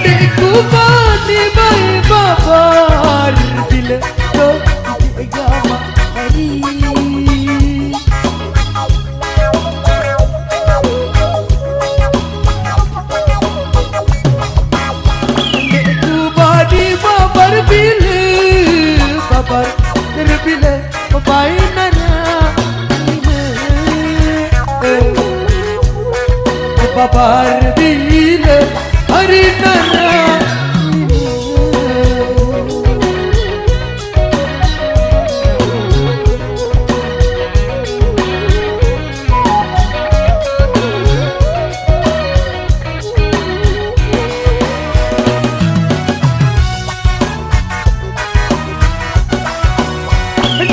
देखो पानी बाई बाबार दिल तो दिएगा मारी देखो पानी बाबार बिल बाबार तेरे बिल बाई नरा बाबार बिल हरी नरा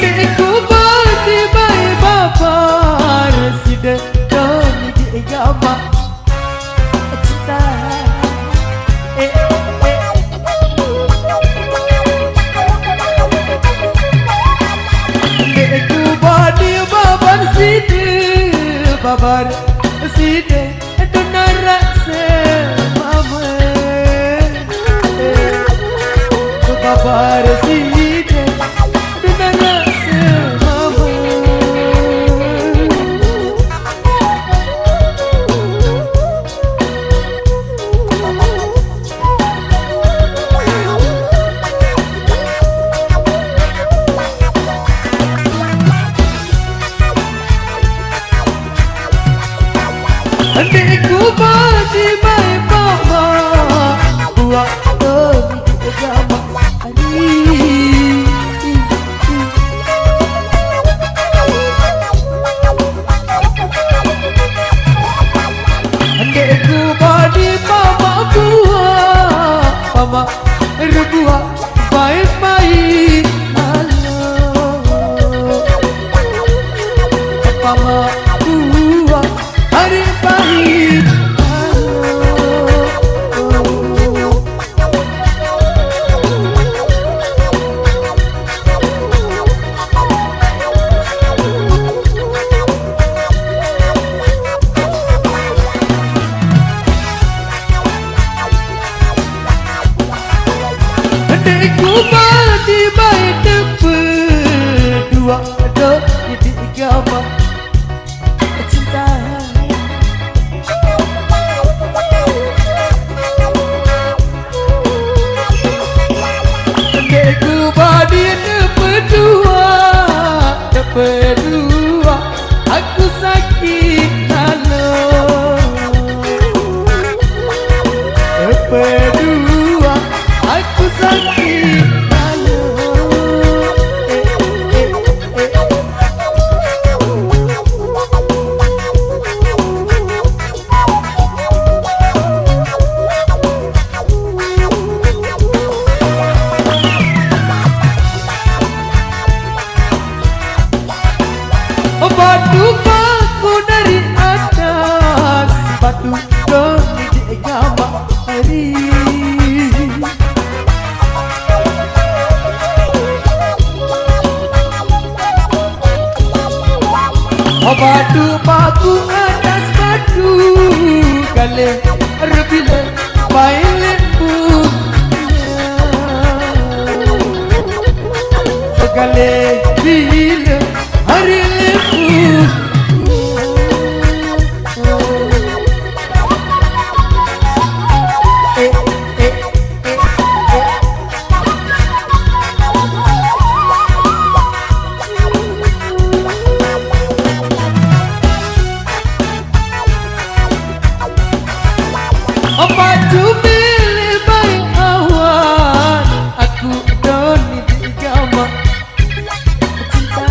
देखो बाती बाई बाबार सिद्ध doni diigama cinta Deku badi babar side babar side donara se mama babar side donara se mama Adikku badi baik mama buat demi agama Adikku badi mama buat mama rebuat baik-baik mama buat hari pahit Adikku badi baik tempat dua ada di agama cinta Adikku badi berdua aku sakit halo berdua aku sakit halo Batu paku dari atas batu doni diagama hari Batu paku atas batu kale rebile baile pun kale bile hari Baju pilih baik awan aku doni diagama cinta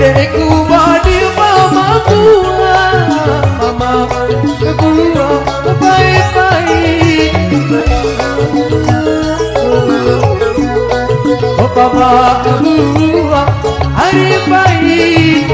Adekku badi mama buah baik-baik. Oh mama buah hari baik.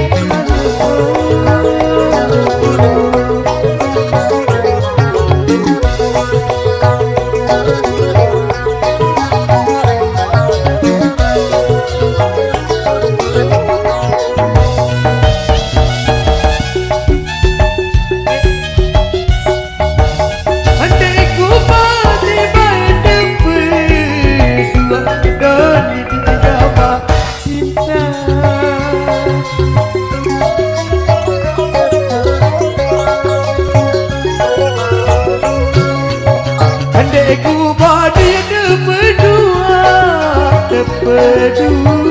Adekku badi berdua, berdua.